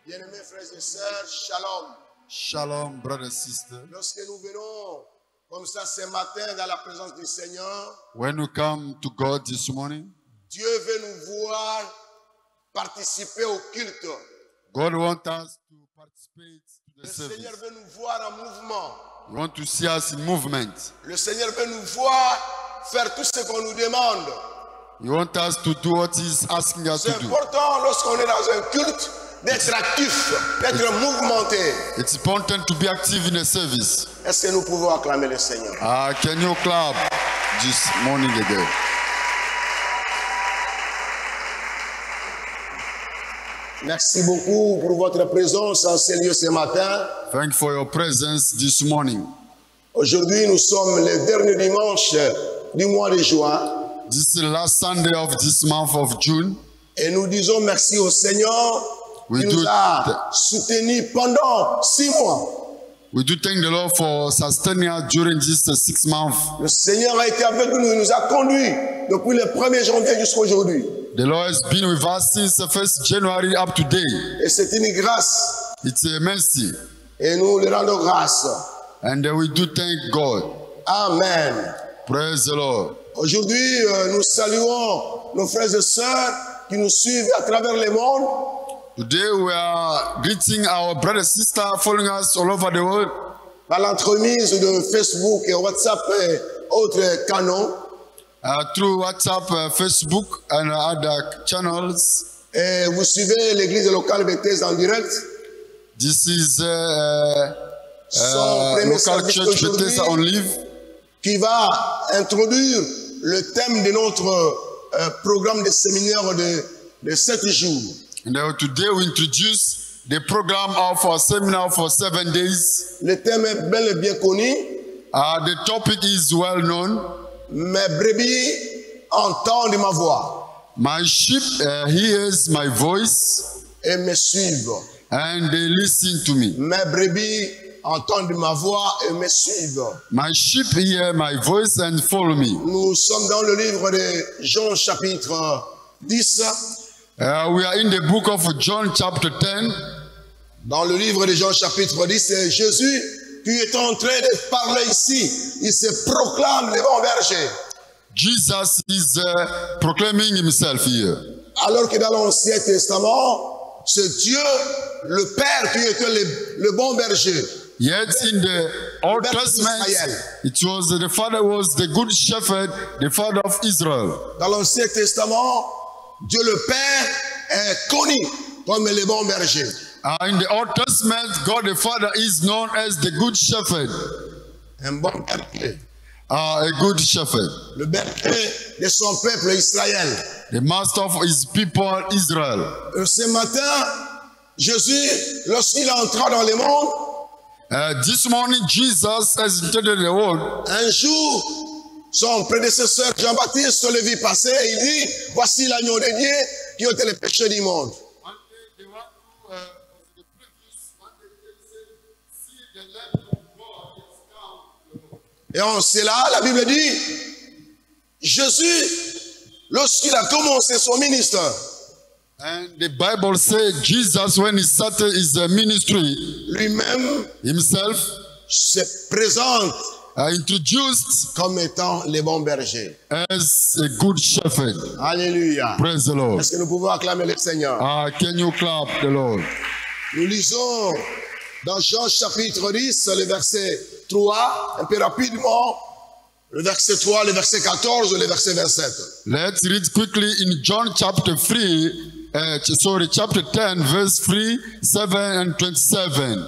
Bien-aimés frères et sœurs, shalom. Shalom, brothers and sisters. Lorsque nous venons comme ça ce matin dans la présence du Seigneur, When we come to God this morning, Dieu veut nous voir participer au culte. God wants us to participate to the Le Seigneur service. veut nous voir en mouvement. He wants to see us in movement. Le Seigneur veut nous voir faire tout ce qu'on nous demande. He wants us to do what He's asking us C'est to do. important lorsqu'on est dans un culte d'être actif, d'être mouvementé. It's important to be active in the service. Est-ce que nous pouvons acclamer le Seigneur? Can you clap this morning again? Merci beaucoup pour votre présence en ce lieu ce matin. Thank you for your presence this morning. Aujourd'hui, nous sommes le dernier dimanche du mois de juin This is the last Sunday of this month of June. et nous disons merci au Seigneur We qui nous do a soutenus pendant 6 mois. We do thank the Lord for sustaining us during this 6 months. Le Seigneur a été avec nous, il nous a conduits depuis le 1er janvier jusqu'à aujourd'hui. The Lord has been with us since the 1st January up to date. Et c'est une grâce It's a mercy. et nous le rendons grâce. And we do thank God. Amen. Praise the Lord. Aujourd'hui, nous saluons nos frères et sœurs qui nous suivent à travers le monde. Today we are greeting our brother and sister following us all over the world Par l'entremise de Facebook et WhatsApp et autres canaux. through WhatsApp, Facebook, and other channels. Et vous suivez l'église locale Bethesda en direct. This is Son premier local service church d'aujourd'hui Bethesda on Leave, qui va introduire le thème de notre programme de séminaire de 7 jours. and today we introduce the program of our seminar for 7 days. Le thème est bel et bien connu. The topic is well known. Mes brebis entendent ma voix My sheep hears my voice et me suivent. and they listen to me. Mes brebis entendent ma voix et me suivent. My sheep hear my voice and follow me. Nous sommes dans le livre de Jean chapitre 10. We are in the book of John chapter 10. Dans le livre de Jean chapitre 10, c'est Jésus qui est en train de parler ici. Il se proclame le bon berger. Jesus is proclaiming himself here. Alors que dans l'Ancien Testament, c'est Dieu, le Père, qui était le bon berger. Yet in the Old Berger Testament, d'Israël. it was the Father was the good shepherd, the Father of Israel. Dans l'Ancien Testament, Dieu le Père est connu comme le bon berger. In the Old Testament, God the Father is known as the good shepherd, Un bon berger. a good shepherd, Le berger de son peuple Israël. the master of his people Israel. Ce matin, Jésus, lorsqu'il entra dans le monde, This morning, Jesus has entered the world. un jour, son prédécesseur Jean-Baptiste se le vit passer et il dit, voici l'agneau de Dieu qui ôte les péchés du monde. Et en cela, la Bible dit, Jésus, lorsqu'il a commencé son ministère, And the Bible says Jesus, when he started his ministry, lui-même himself se présente introduced comme étant le bon berger. as a good shepherd. Alléluia. Praise the Lord. Est-ce que nous pouvons acclamer le Seigneur? Can you clap the Lord? Nous lisons dans Jean chapitre 10, le verset 3, un peu rapidement, le verset 3, le verset 14, le verset 27. Let's read quickly in John chapter 3, chapter 10, verse 3, 7 and 27.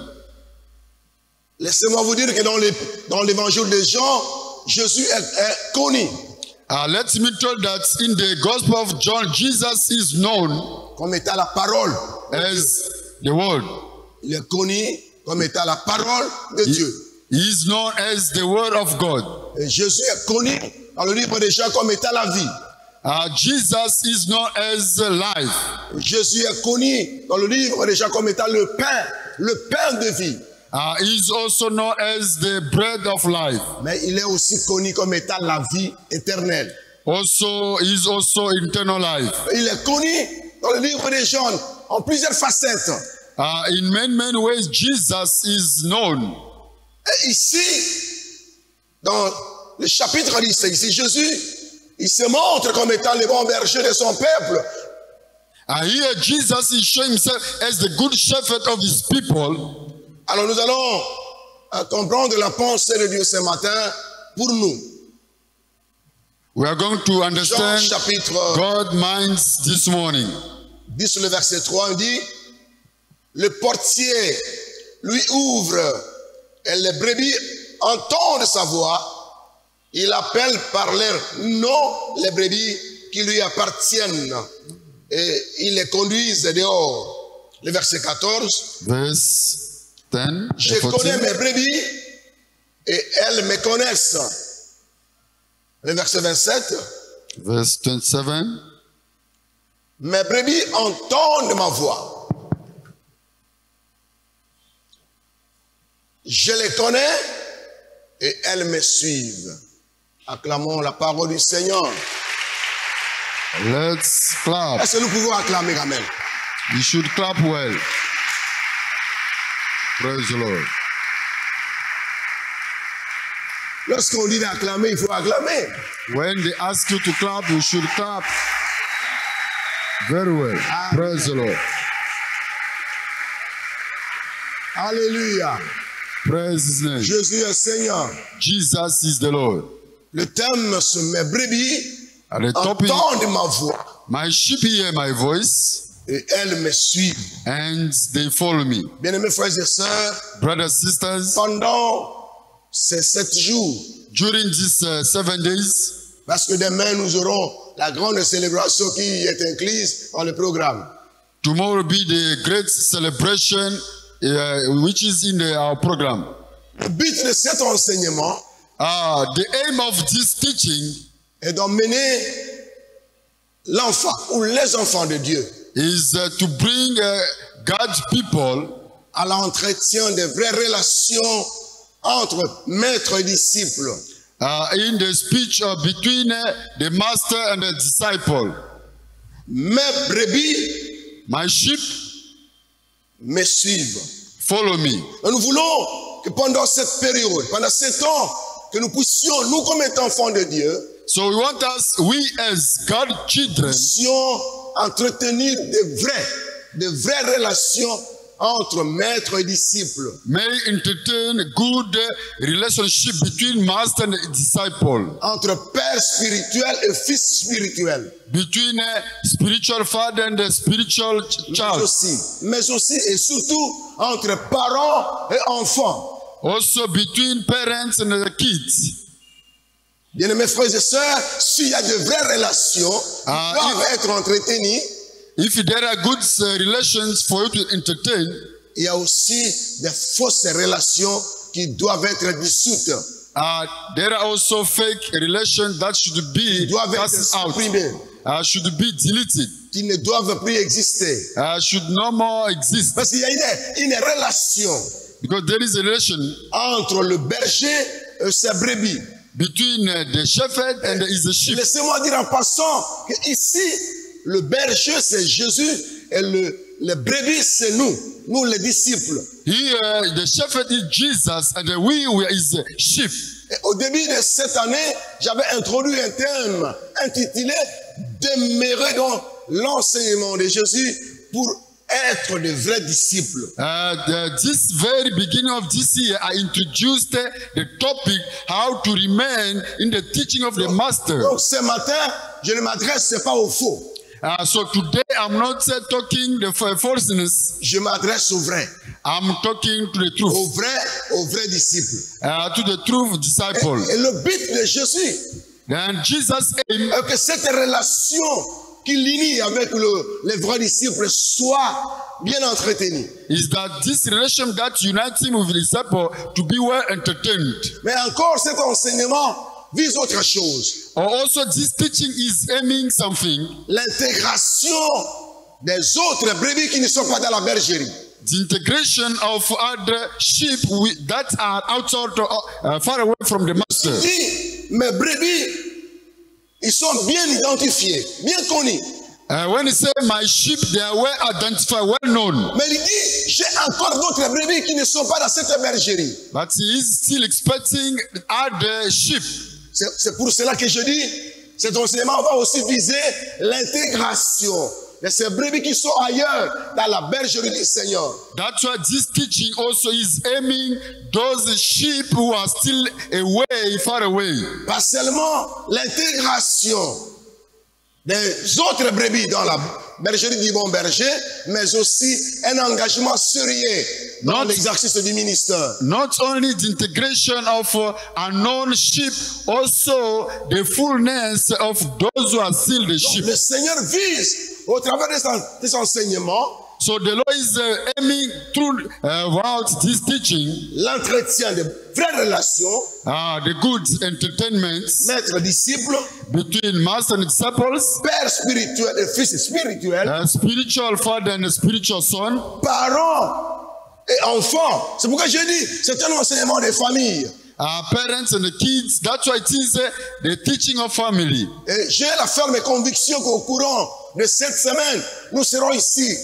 Laissez-moi vous dire que dans l'évangile de Jean, Jésus est connu Let me tell that in the Gospel of John, Jesus is known comme étant la parole. as the Word. Il est connu comme étant la parole de Dieu. He is known as the Word of God. Et Jésus est connu dans le livre de Jean comme étant la vie. Jesus is known as life. Jésus est connu dans le livre de Jean comme étant le pain de vie. He is also known as the bread of life. Mais il est aussi connu comme étant la vie éternelle. Also, he is also eternal life. Il est connu dans le livre de Jean en plusieurs facettes. In many ways, Jesus is known. Et ici, dans le chapitre 10, ici Jésus, il se montre comme étant le bon berger de son peuple. Here Jesus is showing himself as the good shepherd of his people. Alors nous allons comprendre la pensée de Dieu ce matin pour nous. We are going to Jean understand chapitre God's minds this morning. 10, le verset 3, on dit, le portier lui ouvre et les brebis entendent sa voix. Il appelle par leur nom les brebis qui lui appartiennent et il les conduise dehors. Le verset 14. Verse 10 Je and 14. connais mes brebis et elles me connaissent. Le verset 27. Verse 27. Mes brebis entendent ma voix. Je les connais et elles me suivent. Acclamons la parole du Seigneur. Let's clap. Est-ce que nous pouvons acclamer quand même? You should clap well. Praise the Lord. Lorsqu'on dit d'acclamer, il faut acclamer. When they ask you to clap, you should clap. Very well. Praise the Lord. Alléluia. Praise his name. Jésus est Seigneur. Jesus is the Lord. Le thème, c'est mes brebis At the topic, entendent ma voix my sheep hear my voice et elles me suivent. and they follow me. Bien-aimés frères et sœurs, Brothers, sisters, pendant ces 7 jours, during these 7 days, parce que demain nous aurons la grande célébration qui est incluse dans le programme. tomorrow will be the great celebration which is in our program. Le but de cet enseignement The aim of this teaching est d'emmener l'enfant ou les enfants de Dieu is to bring God's people à l'entretien de vraies relations entre maître et disciple. in the speech between the master and the disciple. Mes brebis My sheep me suivent. follow me. Et nous voulons que pendant cette période, pendant 7 ans, que nous puissions, nous comme étant enfants de Dieu, So we want us, we as God's children, puissions entretenir de vraies relations entre maître et disciple. may entertain a good relationship between master and disciple, Entre père spirituel et fils spirituel. between a spiritual father and a spiritual child. Mais aussi et surtout entre parents et enfants. Also between parents and the kids. Bien-aimés frères et sœurs, s'il y a de vraies relations qui doivent être entretenues, If there are good relations for you to entertain, il y a aussi des fausses relations qui doivent être dissoutes. there are also fake relations that should be Doivent être cast out, supprimées, should be deleted, qui ne doivent plus exister. should no more exist. Parce qu'il y a une relation Because there is a relation entre le berger et ses brebis. between the shepherd and the sheep. Laissez-moi dire en passant que ici, le berger c'est Jésus et le brebis c'est nous les disciples. Here, the shepherd is Jesus and we are his sheep. Et au début de cette année, j'avais introduit un thème intitulé « Demeurer dans l'enseignement de Jésus pour être de vrais disciples ». This very beginning of this year, I introduced the topic how to remain in the teaching of the master. Donc ce matin, je ne m'adresse pas aux faux, So today I'm not talking the falseness. je m'adresse aux vrais, I'm talking to the truth, aux vrais disciples. to the truth disciple. Et le but de Jésus And Jesus' aim est que cette relation qui l'unit avec les vrais disciples soit bien entretenue. is that this relation that unites him with the disciple to be well entertained. Mais encore cet enseignement vise autre chose. Or also this teaching is aiming something, L'intégration des autres brebis qui ne sont pas dans la bergerie. the integration of other sheep that are outside, far away from the master. Dit, mes brebis, ils sont bien identifiés, bien connus. When he said my sheep, they are well identified, well known. Mais il dit, j'ai encore d'autres brebis qui ne sont pas dans cette bergerie. But he is still expecting other sheep. C'est pour cela que je dis, cet enseignement va aussi viser l'intégration de ces brebis qui sont ailleurs dans la bergerie du Seigneur. That's why this teaching also is aiming those sheep who are still away, far away. Pas seulement l'intégration des autres brebis dans la bergerie du bon berger, mais aussi un engagement sérieux dans l'exercice du ministère. Not only the integration of unknown sheep, also the fullness of those who are still the sheep. Le Seigneur vise, au travers de cet enseignement, so the Lord is aiming through about this teaching, l'entretien de vraies relations, the good entertainment, maître-disciple, between master and disciples, père spirituel et fils spirituel, spiritual father and spiritual son, parents et enfants. C'est pourquoi je dis, c'est un enseignement de famille. Parents and the kids, that's why it is the teaching of family. Et j'ai la ferme conviction qu'au courant de cette semaine, nous serons ici,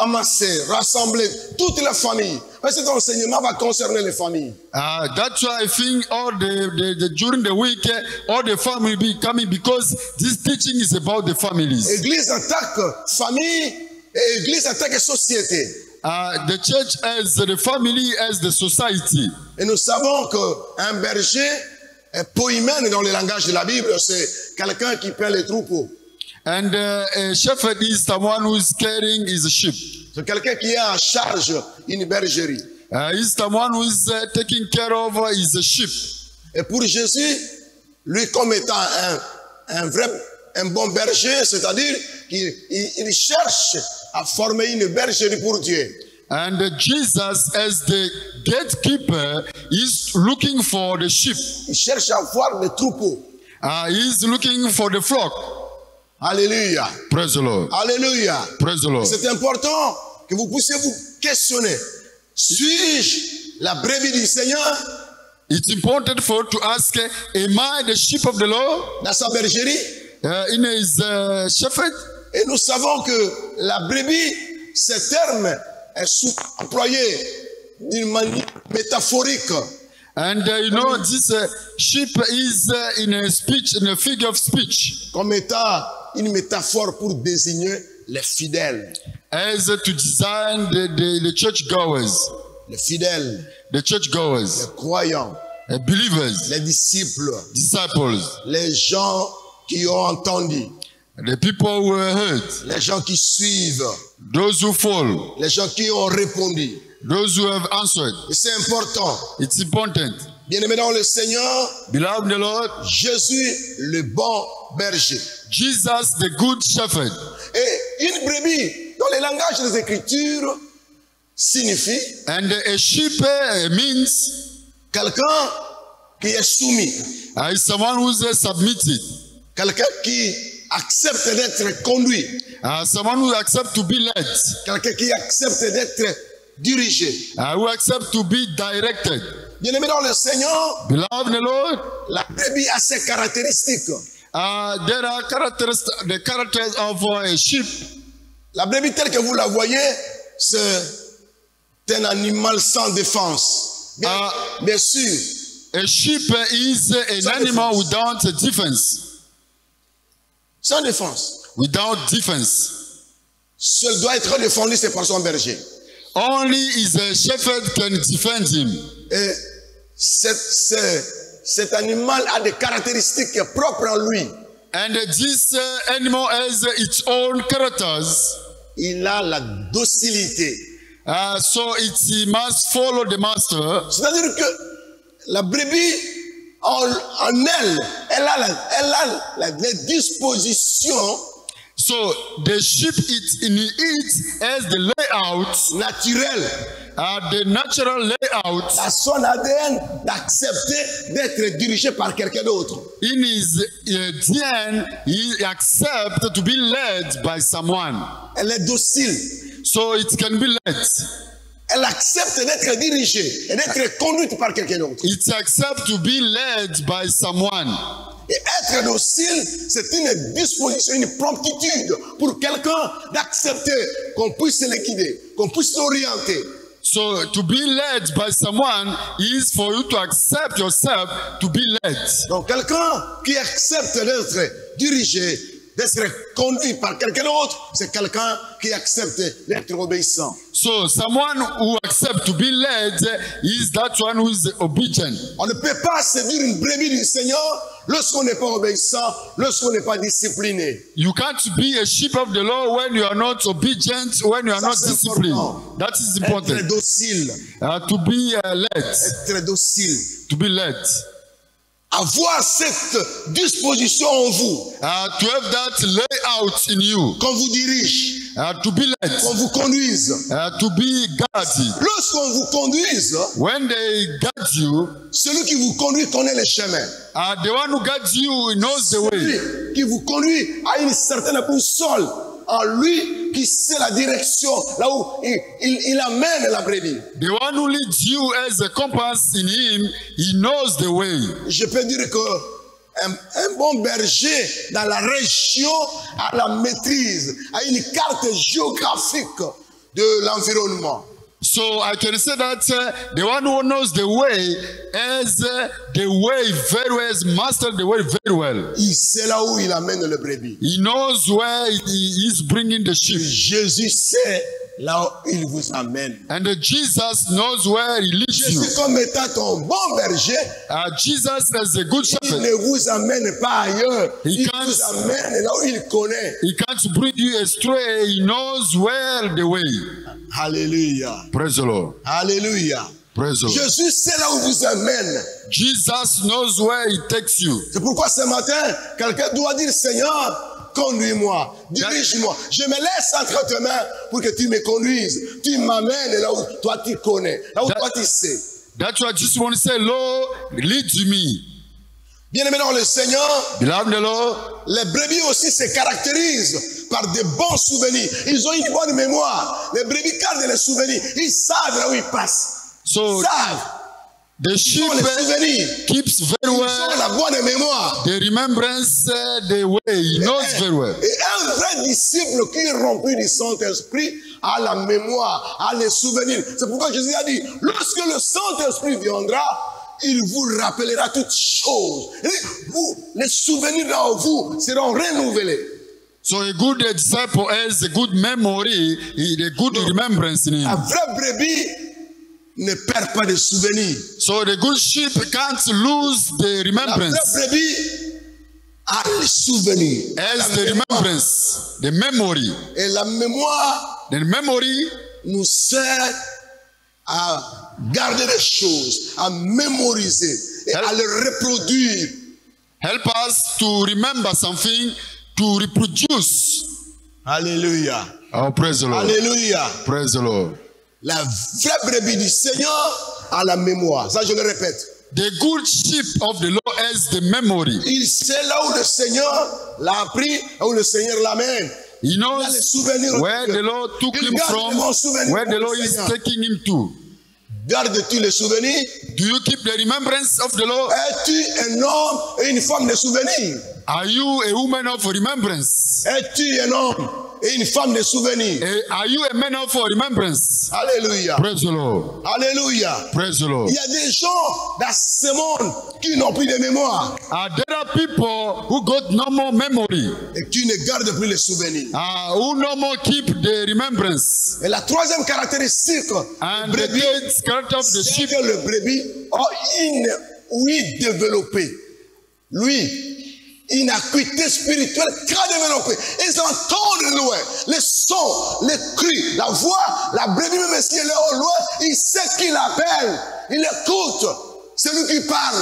amassés, rassemblés, toutes les familles. Parce que cet enseignement va concerner les familles. That's why I think all during the week, all the family will be coming because this teaching is about the families. Église attaque famille et Église attaque société. The church as the family as the society. Et nous savons qu'un berger, un poïmène dans le langage de la Bible, c'est quelqu'un qui peint les troupeaux. And a shepherd is someone who is carrying his sheep. C'est quelqu'un qui a en charge une bergerie. He's someone who is taking care of his sheep. Et pour Jésus, lui comme étant un bon berger, c'est-à-dire qu'il cherche à former une bergerie pour Dieu. And Jesus, as the gatekeeper, is looking for the sheep. Il cherche à voir les troupeaux. He's looking for the flock. Alléluia. Praise the Lord. Alléluia. Praise the Lord. C'est important que vous puissiez vous questionner. Suis-je la brebis du Seigneur? It's important for you to ask, am I the sheep of the Lord? Dans sa bergerie? In his shepherd? Et nous savons que la brebis, ce terme est employé d'une manière métaphorique. And you know, this sheep is in a speech, in a figure of speech. Comme étant une métaphore pour désigner les fidèles. As to design the churchgoers. Les fidèles. The churchgoers. Les croyants. The believers. Les disciples. Disciples. Les gens qui ont entendu. The people who heard. Les gens qui suivent. Those who follow. Les gens qui ont répondu. Those who have answered. Et c'est important. It's important. Bien-aimé dans le Seigneur. Beloved in the Lord. Jésus, le bon berger. Jesus, the good shepherd. Et une brebis, dans le langage des Écritures, signifie. And a sheep means. Quelqu'un qui est soumis. Is someone who is submitted. Quelqu'un qui accepte d'être conduit. Someone who accepts to be led. Quelqu'un qui accepte d'être dirigé. Who accepts to be directed. Bien-aimé dans le Seigneur, beloved in the Lord, la brebis a ses caractéristiques. There are the characters of a sheep. La brebis telle que vous la voyez, c'est un animal sans défense. Bien sûr. A sheep is an animal without a defense. Sans défense. Without defense. Seul doit être défendu, c'est par son berger. Only is a shepherd can defend him. Et cet animal a des caractéristiques propres en lui. And this animal has its own characters. Il a la docilité. So it must follow the master. C'est-à-dire que la brebis, en elle a les dispositions. So the sheep in it has the layout. Naturel. The natural layout. À son ADN d'accepter d'être dirigé par quelqu'un d'autre. In his DNA, he accepts to be led by someone. Elle est docile. So it can be led. Elle accepte d'être dirigée et d'être conduite par quelqu'un d'autre. It accepts to be led by someone. Et être docile, c'est une disposition, une promptitude pour quelqu'un d'accepter qu'on puisse le guider, qu'on puisse l'orienter. So to be led by someone is for you to accept yourself to be led. Donc quelqu'un qui accepte d'être dirigé, d'être conduit par quelqu'un d'autre, c'est quelqu'un qui accepte d'être obéissant. So someone who accepts to be led is that one who is obedient. On ne peut pas séduire une brebis du Seigneur lorsqu'on n'est pas obéissant, lorsqu'on n'est pas discipliné. You can't be a sheep of the Lord when you are not obedient, when you are not disciplined. That is Être important. docile, To be led, être docile. to be led. Avoir cette disposition en vous, To have that layout in you, qu'on vous dirige, to be led, qu'on vous conduise. to be guided. Lorsqu'on vous conduise, When they guide you, celui qui vous conduit connaît les chemins. the one who guides you knows the way. Celui qui vous conduit a une certaine boussole en lui qui sait la direction, là où il amène la brebis. The one who leads you as a compass in him, he knows the way. Je peux dire que un bon berger dans la région a la maîtrise, a une carte géographique de l'environnement. So I can say that the one who knows the way has the way very well, has mastered the way very well. Il sait là où il amène le brebis. He knows where he is bringing the sheep. Jésus sait là où il vous amène. And Jesus knows where he leads you. Jésus, comme étant ton bon berger, Jesus as a good il shepherd. ne vous amène pas ailleurs. He Il can't- vous amène là où il connaît. He can't bring you astray. He knows where the way. Alléluia. Praise the Lord. Alléluia. Praise the Lord. Jésus sait là où vous amène. Jesus knows where he takes you. C'est pourquoi ce matin, quelqu'un doit dire, Seigneur, conduis-moi, dirige-moi. Je me laisse entre tes mains pour que tu me conduises. Tu m'amènes là où toi tu connais, là où toi tu sais. That's why I just want to say, Lord, lead me. Bien-aimé dans le Seigneur, Beloved in the Lord, les brebis aussi se caractérisent par de bons souvenirs. Ils ont une bonne mémoire. Les brebis gardent les souvenirs. Ils savent là où ils passent. so Ils savent. the Ils sheep ont les souvenirs. keeps very Ils ont well la bonne mémoire. the remembrance, the way. He knows very well. Et un vrai disciple qui est rempli du Saint-Esprit a la mémoire, a les souvenirs. C'est pourquoi Jésus a dit, lorsque le Saint-Esprit viendra, il vous rappellera toutes choses. Et vous, les souvenirs en vous seront renouvelés. So a good disciple has a good memory, a good remembrance in La him. vraie brebis ne perd pas de souvenirs. So the good sheep can't lose the La vraie remembrance. brebis a les souvenirs. Has La the mémoire. remembrance, the memory. Et la mémoire The memory nous sert à garder les choses, à mémoriser et à les reproduire. help us to remember something, to reproduce. Alléluia. Oh, praise the Lord. Alléluia. Praise the Lord. La vraie brebis du Seigneur a la mémoire. Ça, je le répète. The good sheep of the Lord has the memory. Il sait là où le Seigneur l'a appris, là où le Seigneur l'amène. He Il a les knows souvenirs. where the Lord took Il him garde les bons from, souvenirs where the pour Lord le is Seigneur. taking him to. Gardes-tu les souvenirs? Do you keep the remembrance of the Lord? Es-tu un homme et une femme de souvenirs? Are you a woman of remembrance? Es-tu un homme et une femme de souvenirs? Are you a man of remembrance? Alléluia. Praise the Lord. Alléluia. Praise the Lord. Il y a des gens dans ce monde qui n'ont plus de mémoire There are people who got no more memory, et qui ne gardent plus les souvenirs. who no more keep the remembrance. Et la troisième caractéristique And du the brebis, third character of the c'est sheep, que le brebis a une oui développée. Lui, une acuité spirituelle très développée. Ils entendent loin les sons, les cris, la voix. La brebis, même si elle est au loin, il sait qui l'appelle. Il écoute. C'est lui qui parle.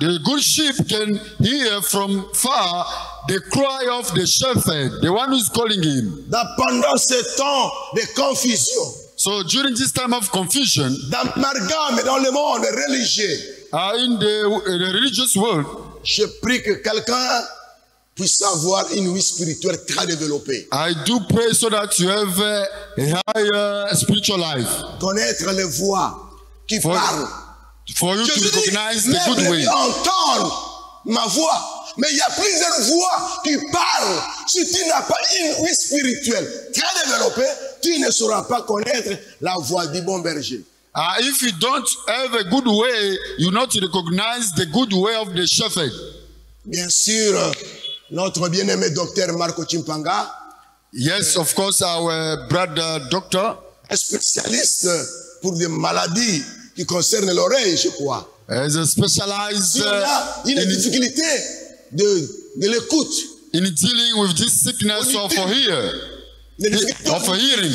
the good sheep can hear from far the cry of the shepherd, the one who's calling him. Pendant ce temps de confusion, So during this time of confusion, d'amalgame dans le monde religieux, in the religious world, je prie que quelqu'un puisse avoir une vie spirituelle très développée. I do pray so that you have a higher spiritual life, Connaître les voix qui For- parlent. for you to Jésus dit, recognize mes the good way. brebis entendent ma voix. Mais il y a plusieurs voix qui parlent. Si tu n'as pas une vie spirituelle très développée, tu ne sauras pas connaître la voix du bon berger. If you don't have a good way, you not recognize the good way of the shepherd. Bien sûr, notre bien-aimé docteur Marco Chimpanga, Yes, of course, our brother doctor est spécialiste pour des maladies qui concernent l'oreille, je crois. is a specialized Si on a une difficulté de l'écoute, in dealing with this sickness of des difficultés hearing.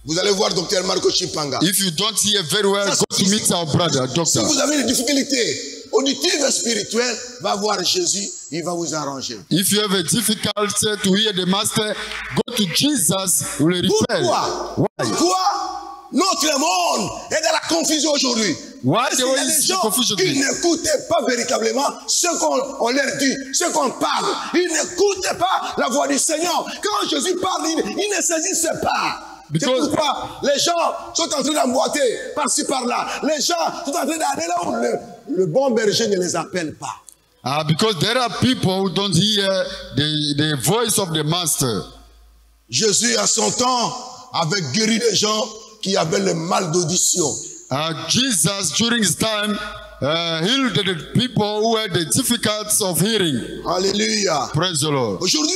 vous allez voir docteur Marco Chimpanga. If you don't hear very well, go to meet our brother Si doctor. vous avez une difficulté auditive et spirituelle, va voir Jésus, il va vous arranger. If you have a difficulty to hear the master, go to Jesus, he will repair. Pourquoi? Why? Pourquoi notre monde est dans la confusion aujourd'hui? Why Parce the qu'il y way a des is gens confusion? qui n'écoutent pas véritablement ce qu'on leur dit, ce qu'on parle. Ils n'écoutent pas la voix du Seigneur. Quand Jésus parle, ils ne saisissent pas. C'est pourquoi les gens sont en train d'emboîter par-ci par-là. Les gens sont en train d'aller là où le bon berger ne les appelle pas. Because there are people who don't hear the voice of the master. Jésus, à son temps, avait guéri des gens qui avaient le mal d'audition. Jesus, during his time, healed the people who had the difficulties of hearing. Alléluia. Praise the Lord. Aujourd'hui,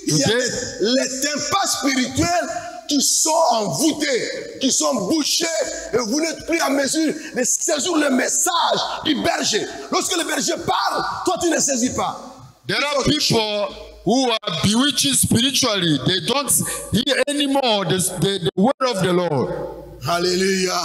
il y a les tympans spirituels qui sont envoûtés, qui sont bouchés, et vous n'êtes plus en mesure de saisir le message du berger. Lorsque le berger parle, toi tu ne saisis pas. There are people who are bewitched spiritually. They don't hear anymore the word of the Lord. Alléluia.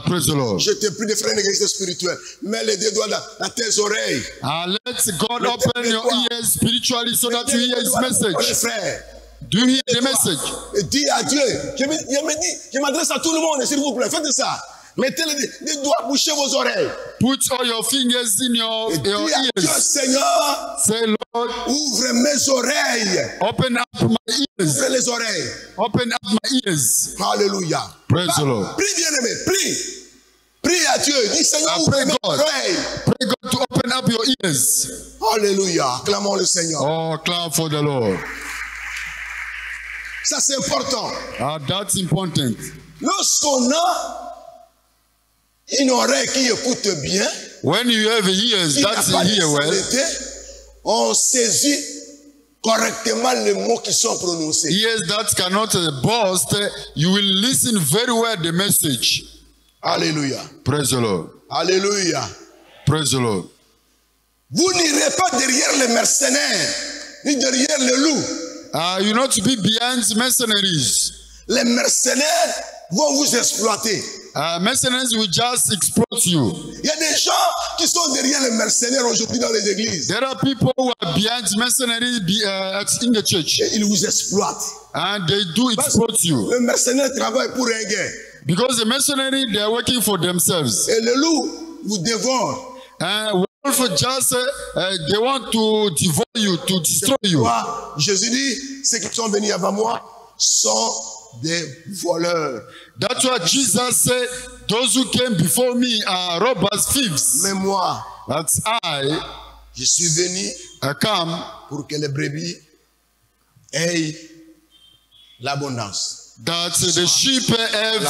Praise the Lord. Je te prie de faire une exercice spirituel. Mets les deux doigts dans tes oreilles. Let God open your ears spiritually so that you hear his message. Frère. Do you hear the message? Et dis à Dieu, je m'adresse à tout le monde, s'il vous plaît, faites ça. Mettez les doigts, bouchez vos oreilles. Put all your fingers in your dis à Dieu, ears. Seigneur, Say, Lord, ouvre mes oreilles. open up my ears. Ouvre les oreilles. Open up my ears. Alléluia. Praise the Lord. Prie, bien-aimé, prie. Prie à Dieu. Dis, Seigneur, ouvre Pray mes God. oreilles. Pray God to open up your ears. Alléluia. Clamons le Seigneur. Oh, clap for the Lord. Ça, c'est important. That's important. Lorsqu'on a une oreille qui écoute bien, When you have ears qui n'a that pas de hear well, saleté, on saisit correctement les mots qui sont prononcés. ears that cannot boast, you will listen very well the message. Alléluia. Praise the Lord. Alléluia. Praise the Lord. Vous n'irez pas derrière les mercenaires, ni derrière les loups. You not to be behind mercenaries. Les mercenaires vont vous exploiter. Mercenaries will just exploit you. Il y a des gens qui sont derrière les mercenaires aujourd'hui dans les églises. There are people who are behind mercenaries in the church. Et ils vous exploitent. And they do exploit you. Le mercenaire travaille pour un gain. Because the mercenary, they are working for themselves. Et le loup vous dévore. Wolf just, they want to devour you, to destroy you. Jésus dit, ceux qui sont venus avant moi sont des voleurs. That's what Jesus said. Those who came before me are robbers, thieves. Mais moi, That's je suis venu I come pour que les brebis aient l'abondance. that the sheep have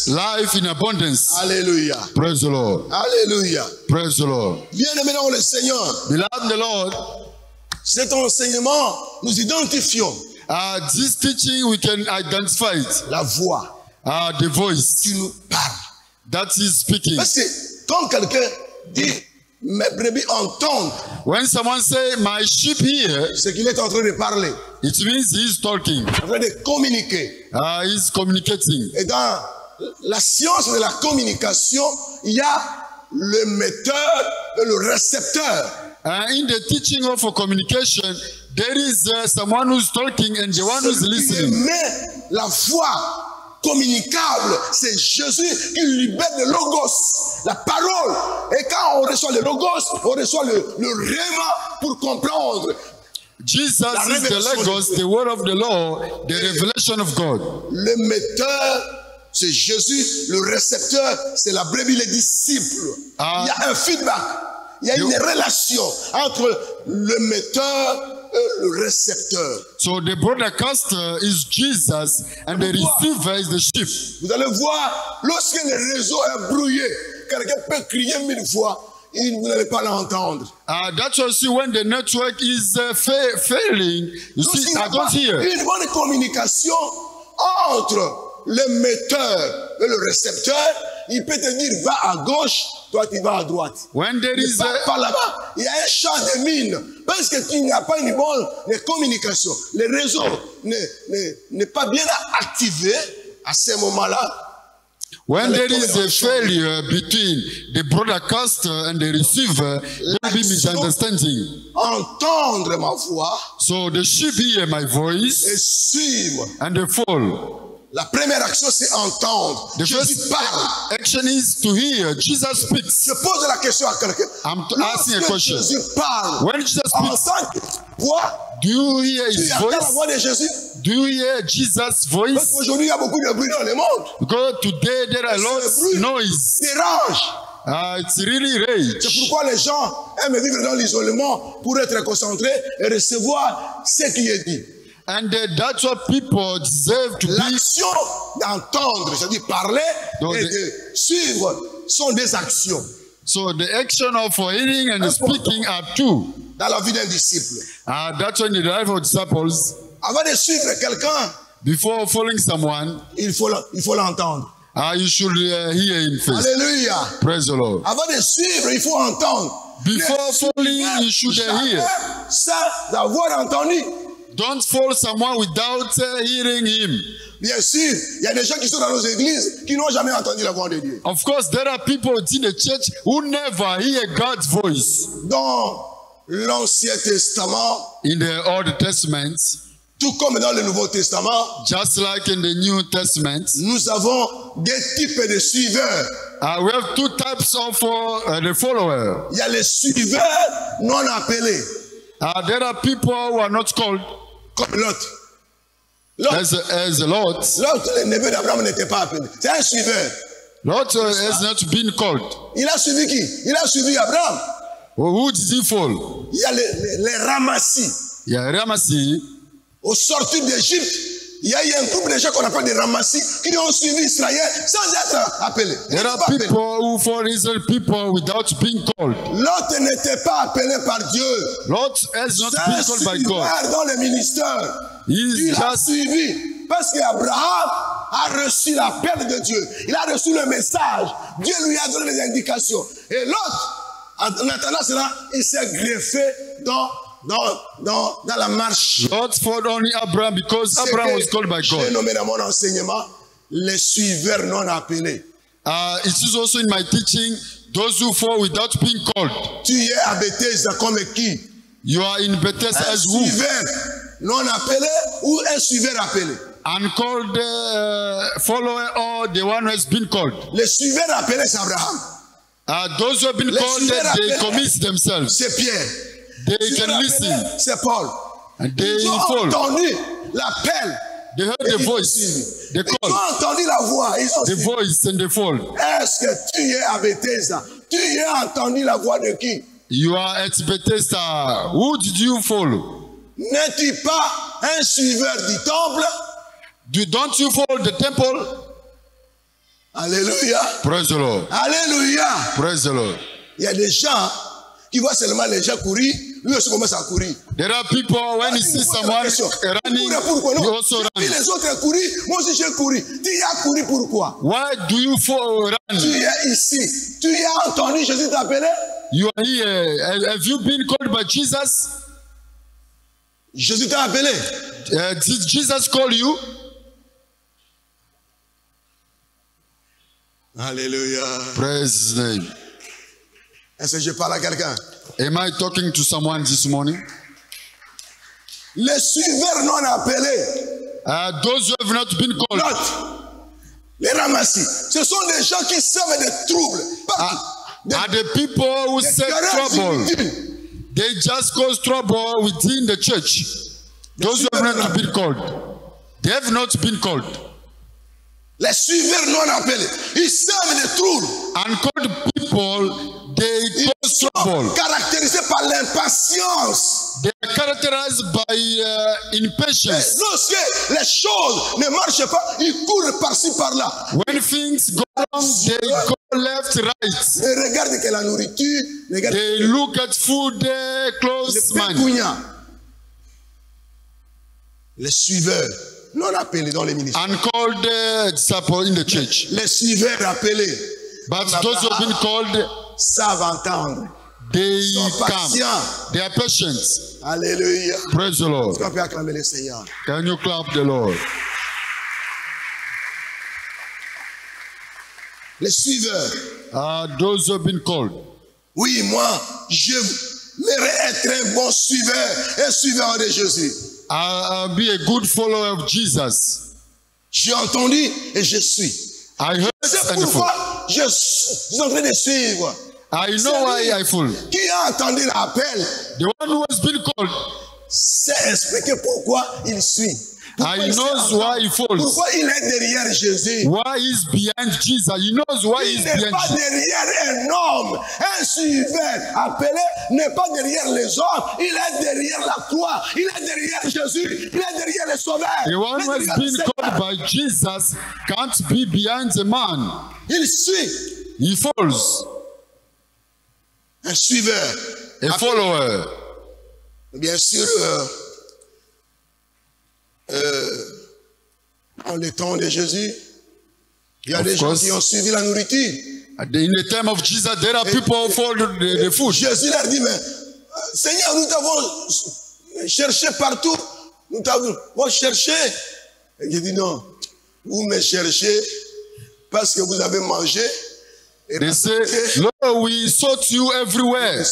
life in abundance. Alléluia. Praise the Lord. Alléluia. Praise the Lord. Bien-aimés dans le Seigneur, Beloved the Lord, cet enseignement, nous identifions this teaching we can identify it. la voix The voice qui nous parle. that is speaking. Parce que quand quelqu'un dit mes brebis entendent When someone say my sheep hear, ce qu'il est en train de parler, it means he is talking. en train de communiquer. He is communicating. Et dans la science de la communication, il y a le metteur et le récepteur. In the teaching of communication, there is someone who's talking and the one who's Celui qui listening. émet la voix communicable, c'est Jésus qui libère le logos, la parole. Et quand on reçoit le logos, on reçoit le rhéma pour comprendre. Jesus is the Logos, the word of the Lord, the revelation of God. Le metteur, c'est Jésus. Le récepteur, c'est la brebis, les disciples. Il y a un feedback. il y a une relation entre le metteur et le récepteur. So the broadcaster is Jesus and the receiver is the sheep. Vous allez voir, lorsque le réseau est brouillé, quelqu'un peut crier 1000 fois, vous n'allez pas l'entendre. That's also when the network is failing. You Donc, see, s'il n'y a I don't pas hear. une bonne communication entre le metteur et le récepteur, il peut te dire va à gauche, toi tu vas à droite. When there is Par là-bas, il y a un champ de mine. Parce que tu n'as pas une bonne communication. Le réseau n'est pas bien activé à ce moment-là. when there is a failure between the broadcaster and the receiver, there will be misunderstanding. Entendre ma voix So the sheep hear my et voice suivre. and they fall. La première action, c'est entendre. The Jésus first parle. action is to hear. Jesus speaks. Je pose la question à quelqu'un. I'm asking a Lorsque question. Jésus parle, When Jesus en speaks, tant que voix, do you hear tu his entends la voice? voix de Jésus. Do you hear Jesus' Parce voice? qu'aujourd'hui, il y a beaucoup de bruit dans le monde. Because today there are lots of noise. Dérange. It's really C'est rage. pourquoi les gens aiment vivre dans l'isolement pour être concentrés et recevoir ce qui est dit. And that's what people deserve to be. L'action d'entendre, c'est-à-dire parler Donc, et de suivre, sont des actions So the action of hearing and speaking are two. dans la vie d'un disciple. That's when in the life of disciples, Avant de suivre quelqu'un, before following someone, il faut l'entendre. you should hear him first. Alléluia. Praise the Lord. Avant de suivre, il faut entendre. Before following, you should hear. Sans avoir entendu. Don't follow someone without hearing him. Bien sûr, il y a des gens qui sont dans nos églises qui n'ont jamais entendu la voix de Dieu. Of course, there are people in the church who never hear God's voice. Dans l'Ancien Testament, In the Old Testament, tout comme dans le Nouveau Testament, just like in the New Testament, nous avons des types de suiveurs. we have two types of the follower. Il y a les suiveurs non appelés, There are people who are not called comme Lot. Lot, as Lot. Lot, le neveu d'Abraham, n'était pas appelé. C'est un suiveur. Lot has not been called. Il a suivi qui? Il a suivi Abraham. Who did he follow? Il y a les ramassis. Yeah, Ramasi. Au sortir d'Égypte, il y a eu un groupe de gens qu'on appelle des ramassis qui ont suivi Israël sans être appelés. There are people who follow Israel people without being called. L'autre n'était pas appelé par Dieu. Lot has not been called by God. C'est dans le ministère. He Il a just suivi. Parce qu'Abraham a reçu l'appel de Dieu. Il a reçu le message. Dieu lui a donné des indications. Et l'autre, en attendant cela, il s'est greffé dans la marche. Lot followed only Abraham because Abraham was called by J'ai God. nommé dans mon enseignement les suiveurs non appelés. It is also in my teaching, those who fall without being called. Tu es à Bethesda comme qui? You are in Bethesda Un as who? suiveur non appelé ou un suiveur appelé? Uncalled follower or the one who has been called. Les suiveurs appelés, c'est Abraham. Those who have been Les called, suiveurs they appelés, commit themselves. c'est Pierre. They Les suiveurs can appelés, listen. c'est Paul. And they Ils ont fall. entendu l'appel. They heard et the ils ont voice, suivi. the Ils call, ont entendu la voix. Ils ont the suivi. voice and the fall. Est-ce que tu es à Bethesda? Tu as entendu la voix de qui? You are at Bethesda. Who did you follow? N'es-tu pas un suiveur du temple? Don't you follow the temple? Alléluia. Praise the Lord. Alléluia. Praise the Lord. Il y a des gens qui voient seulement les gens courir, lui aussi commence à courir. There are people, when you see someone running, Pourquoi non? you also J'ai vu run. les autres courir, moi aussi j'ai couru. Tu as couru pourquoi? Why do you run? Tu es ici. Tu as entendu Jésus t'appeler? You are here. Have you been called by Jesus? Jésus t'a appelé. Did Jesus call you? Alléluia. Praise his name. Est-ce que je parle à quelqu'un? Am I talking to someone this morning? Les suiveurs non appelés. Those who have not been called. L'autre, les ramassis. Ce sont des gens qui sèment des troubles. Are the people who set trouble. They just cause trouble within the church. Those who have not been called. They have not been called. Les suiveurs non appelés. Ils sèment des troubles. Uncalled people, they cause trouble. Caractérisés par l'impatience. They are characterized by impatience. Lorsque les choses ne marchent pas, ils courent par-ci par-là. When things go wrong, they go left, right. Ils regardent que la nourriture, They look at food, clothes, money. Les suiveurs, non appelés dans les ministères. Uncalled disciples in the church. Les suiveurs appelés. But those who have been called, savent entendre. they Sont come. patients. They are patient. Alléluia. Praise the Lord. Est-ce qu'on peut acclamer le Seigneur? Can you clap the Lord? Les suiveurs. Those who have been called. Oui, moi, j'aimerais être un bon suiveur, un suiveur de Jésus. I'll be a good follower of Jesus. J'ai entendu et je suis. I heard C'est and pourquoi je suis en train de suivre. I know why I follow. Qui a entendu l'appel, The one who has been called, sait expliquer pourquoi il suit. Pourquoi he il knows sait why he follows. Pourquoi il est derrière Jésus. Why he's behind Jesus. He knows why Il he's n'est behind pas Jesus. derrière un homme, un suiveur appelé n'est pas derrière les hommes, il est derrière la croix, il est derrière Jésus, il est derrière le Sauveur. The one who has been called by Jesus can't be behind the man. Il suit. He follows. Un suiveur. A follower. Bien sûr, en le temps de Jésus, il y a des gens qui ont suivi la nourriture. In the time of Jesus, there are people who follow the food. Jésus leur dit, mais Seigneur, nous t'avons cherché partout. Nous t'avons cherché. Et il dit, non, vous me cherchez parce que vous avez mangé. They say, Lord, we sought you everywhere.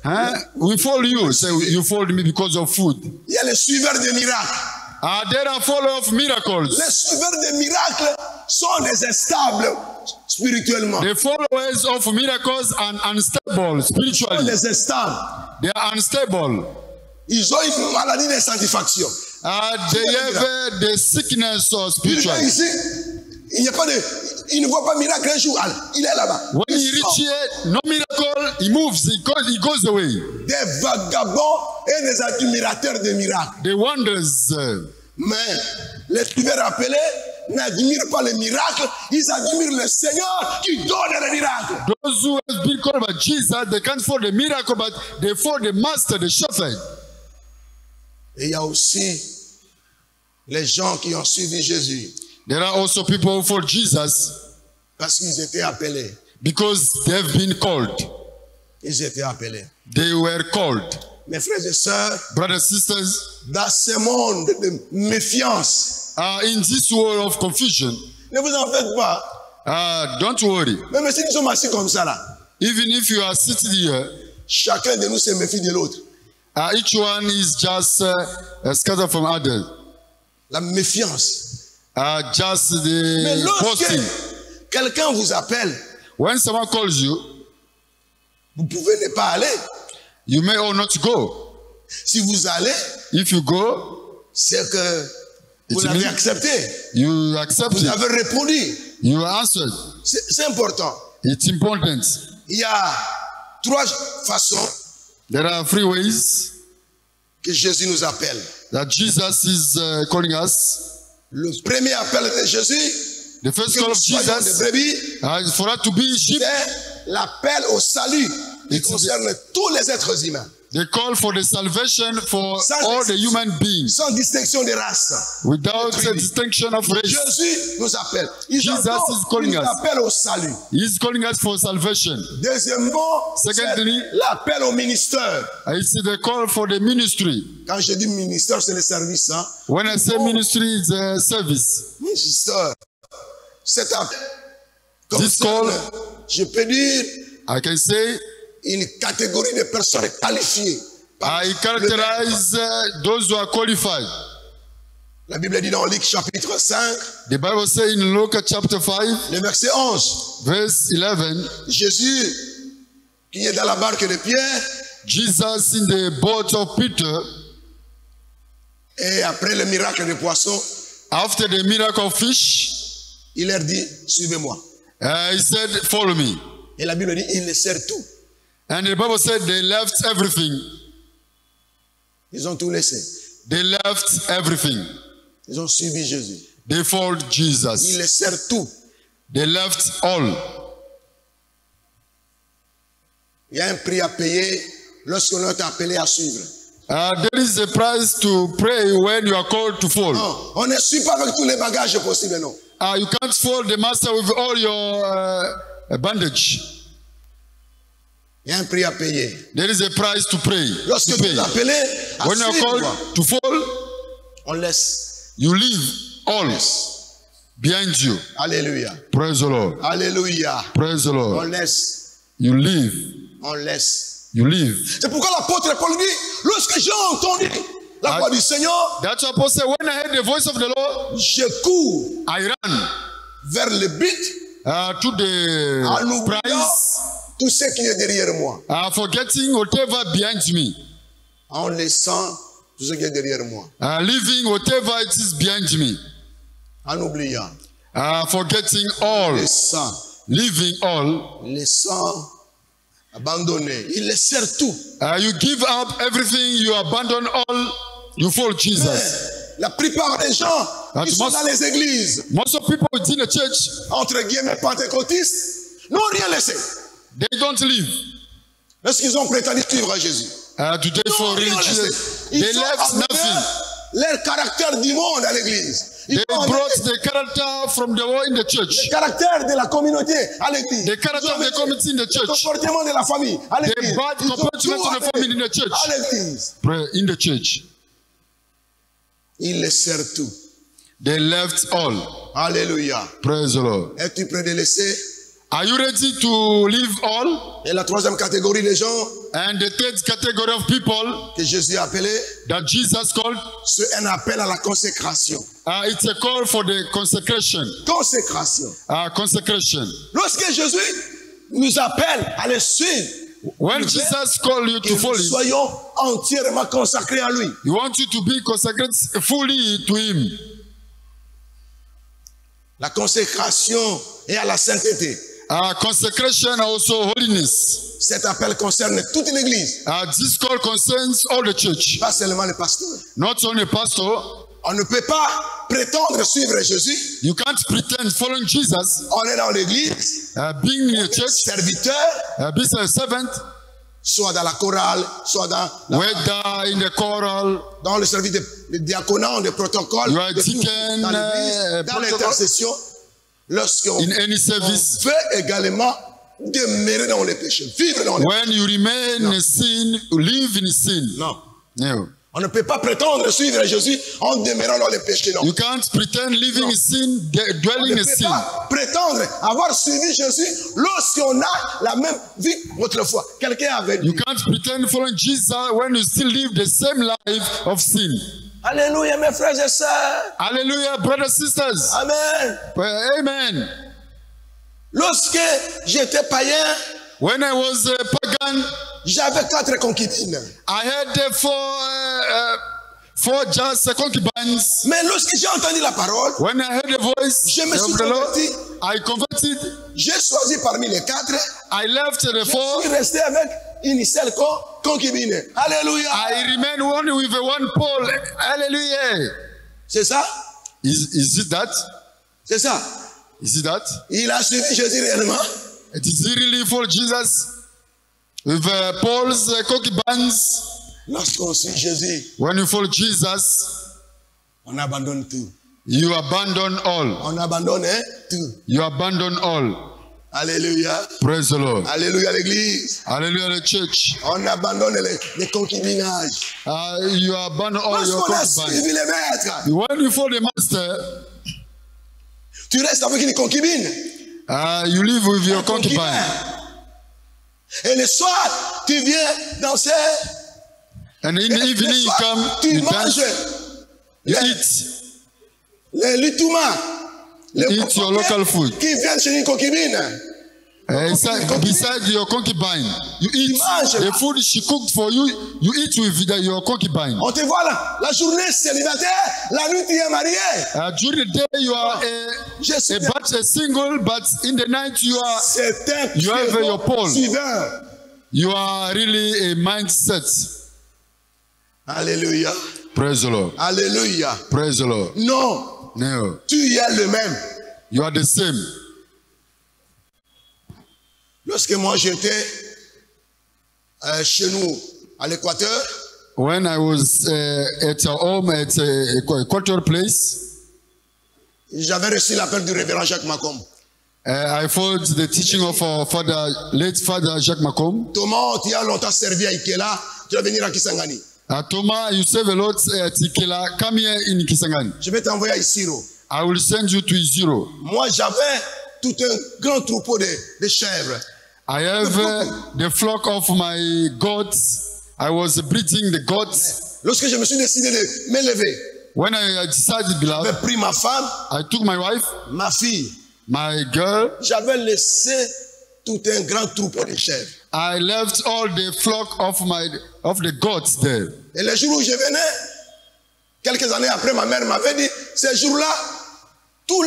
Huh? We follow you. Say, you followed me because of food. Il y a les suiveurs des miracles. There are followers of miracles. Les suiveurs des miracles sont des instables spirituellement. The followers of miracles are unstable Sont spiritually. des instables. They are unstable. Ils ont une maladie d'insatisfaction. They have the sickness of Il vient spiritual. ici, il n'y a pas de, il ne voit pas miracle un jour. Alors, il est là-bas. When he Ils sont reaches here, no miracle, he moves, he goes away. des vagabonds et des admirateurs de miracles. The wonders. Mais les suiveurs appelés n'admirent pas les miracles, ils admirent le Seigneur qui donne les miracles. Those who have been called by Jesus, they can't follow the miracle, but they follow the master, the shepherd. Et il y a aussi les gens qui ont suivi Jésus There are also people who follow Jesus parce qu'ils étaient appelés. because they have been called. Ils étaient appelés. They were called. Mes frères et sœurs, Brothers and sisters, dans ce monde de méfiance, in this world of confusion, ne vous en faites pas. don't worry. Même si nous sommes assis comme ça là, Even if you are sitting here, chacun de nous se méfie de l'autre. each one is just scattered from others. La méfiance. Just Mais the lorsque boasting. quelqu'un vous appelle, When someone calls you, vous pouvez ne pas aller. you may or not go. Si vous allez, If you go, c'est que vous It l'avez means- accepté. you accept Vous it. avez répondu. You answered. C'est important. It's important. Il y a trois façons There are three ways que Jésus nous appelle. that Jesus is calling us. Le premier appel de Jésus, The first que call nous of soyons des Jesus brebis, is for us to be sheep. c'est l'appel au salut qui It's concerne tous les êtres humains, They call for the salvation for Sans all the exception. human beings sans distinction de race. without a distinction of race. Jésus nous appelle. Il Jesus nous is calling us. appelle au salut. He's calling us for salvation. Deuxièmement, c'est Secondly, l'appel au ministère. It's the call for the ministry. Quand je dis ministère, c'est le service. Hein? When I say ministry, it's a service. Ministère. Cet appel. This call, Je peux dire, I can say, une catégorie de personnes qualifiées. I characterize those who are qualified. La Bible dit dans Luc chapitre 5, The Bible says in Luke chapter 5, le verset 11, verse 11, Jésus, qui est dans la barque de Pierre, Jesus in the boat of Peter, et après le miracle des poissons, after the miracle of fish, il leur dit, suivez-moi. he said, follow me. Et la Bible dit, il les sert tout. And the Bible said they left everything. Ils ont tout laissé. They left everything. Ils ont suivi Jésus. They followed Jesus. Ils laissèrent tout. They left all. Il y a un prix à payer lorsqu'on est appelé à suivre. There is a price to pay when you are called to fall. Non, on ne suit pas avec tous les bagages possibles, non. You can't follow the master with all your bandage. Il y a un prix à payer. There is a price to pay. Lorsque tu es appelé à when you are suivre, called to fall, on laisse. you leave all behind you. Alléluia. Praise the Lord. Alléluia. Praise the On Lord. laisse. You leave. On laisse. You leave. C'est pourquoi l'apôtre Paul dit, lorsque j'ai entendu la voix du Seigneur, That's what Paul said. When I heard the voice of the Lord, je cours I ran vers le but to the en oubliant prize, tout ce qui est derrière moi. forgetting whatever behind me, En laissant tout ce qui est derrière moi. leaving whatever it is behind me, En oubliant. forgetting all, Laissant. leaving all. Laissant. Abandonner. Il laissèrent tout. You give up everything, you abandon all, you follow Jesus. Mais la plupart des gens qui sont dans les églises, Most of people within the church, entre guillemets pentecôtistes, n'ont rien laissé. they don't leave. Lorsqu'ils ont prétendu suivre Jésus. Today Ils for n'ont rien religion, laissé. they Ils ont left amené nothing. leur caractère du monde à l'église. Ils They ont amené brought the character from the world in the church. le caractère de la communauté à l'église. The character of the community in the Le church. comportement de la famille à l'église. The bad Ils ont comportment tout of the amené family in the church. à l'église. Pray in the church. Ils laissèrent tout. They left all. Alléluia. Praise the Lord. Es-tu prêt de laisser? Are you ready to leave all? Et la troisième catégorie des gens And the third category of people que Jésus a appelé, that Jesus called, c'est un appel à la consécration. it's a call for the consecration. Consécration. Consecration. Lorsque Jésus nous appelle à le suivre, When Jesus called you que to nous follow him, soyons entièrement consacrés à lui. he wants you to be consecrated fully to him. La consécration et à la sainteté. Consecration, also holiness. Cet appel concerne toute l'Église, This call concerns all the church, pas seulement les pasteurs. not only pastor. On ne peut pas prétendre suivre Jésus. You can't pretend following Jesus, On est dans l'Église, being in the church, serviteur, being a servant, soit dans la chorale, soit whether in the choral, dans le service de diaconat, de protocole, you are de tout, deacon, dans l'Église, dans l'intercession. Lorsqu'on in any service. veut également demeurer dans les péchés, vivre dans les péchés. When you remain in sin, you live in sin. Non. No. On ne peut pas prétendre suivre Jésus en demeurant dans les péchés, non. You can't pretend living in sin, On dwelling ne in peut sin. pas prétendre avoir suivi Jésus lorsqu'on a la même vie autrefois. Quelqu'un avait dit. You can't pretend following Jesus when you still live the same life of sin. Alléluia, mes frères et sœurs. Hallelujah, brothers and sisters. Amen. Amen. Lorsque j'étais païen, When I was a pagan, j'avais 4 concubines. I had four just concubines. Mais lorsque j'ai entendu la parole, When I heard the voice je me suis of the Lord, converti. I converted. J'ai choisi parmi les 4. I left the Je four. suis resté avec une seule concubine. Alléluia. I remain only with one pole. Hallelujah. C'est ça? Is it that? C'est ça. Is it that? Il a suivi Jésus réellement. It is really for Jesus with Paul's concubines. Lorsqu'on suit Jésus, When you follow Jesus, on abandonne tout. you abandon all. On abandonne tout. You abandon all. Alléluia. Praise the Lord. Alléluia l'église. Hallelujah, the church. On abandonne les concubinages. You abandon all your Lorsqu'on a concubines. suivi les maîtres, When you follow the master, tu restes avec une concubine. you live with your Un concubin. concubine. Et le soir, tu viens danser. And in the Et evening le you soir, come, tu you manges dance, you eat. les lutouma. Les Eat your local food. qui viennent chez une concubine. Beside your concubine, you eat manges the là. food she cooked for you. You eat with your concubine. On te voit la journée célibataire, la nuit tu es marié. During the day you are Je suis a single, but in the night you are C'est un You have très your bon Paul. suiveur. You are really a mindset. Alléluia. Praise the Lord. Alléluia. Praise the Lord. Non. No. Tu es le même. You are the same. Lorsque moi j'étais chez nous à l'Équateur, when I was at home at a cultural place, j'avais reçu l'appel du révérend Jacques Macomb. I followed the teaching of our father, late father Jacques Macomb. Thomas, tu as longtemps servi à Ikela, tu vas venir à Kisangani. Thomas, you serve a lot at Ikela. Come here in Kisangani. Je vais t'envoyer à Isiro. I will send you to Isiro. Moi, j'avais tout un grand troupeau de chèvres. I have the flock of my goats. I was breeding the goats. Lorsque je me suis décidé de m'élever, when I decided, beloved, j'avais pris ma femme, I took my wife, ma fille, my girl. J'avais laissé tout un grand troupeau de chèvres. I left all the flock of the goats there. Et le jour où je venais, quelques années après, ma mère m'avait dit, ces jours-là, tous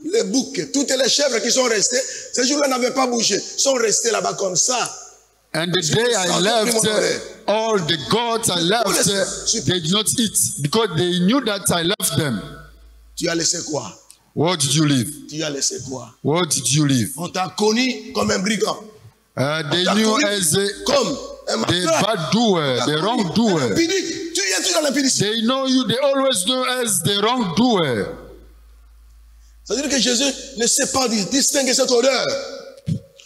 les boucs, toutes les chèvres qui sont restées, ces jours-là n'avaient pas bougé, sont restés là-bas comme ça. And the day I left, all the goats I left, they did not eat because they knew that I left them. Tu as laissé quoi? What did you leave? Tu as laissé quoi? What did you leave? On t'a connu comme un brigand. They knew as the bad doer, the wrong doer. Tu es toujours l'impudicité. They know you, they always do as the wrong doer. C'est-à-dire que Jésus ne sait pas distinguer cette odeur.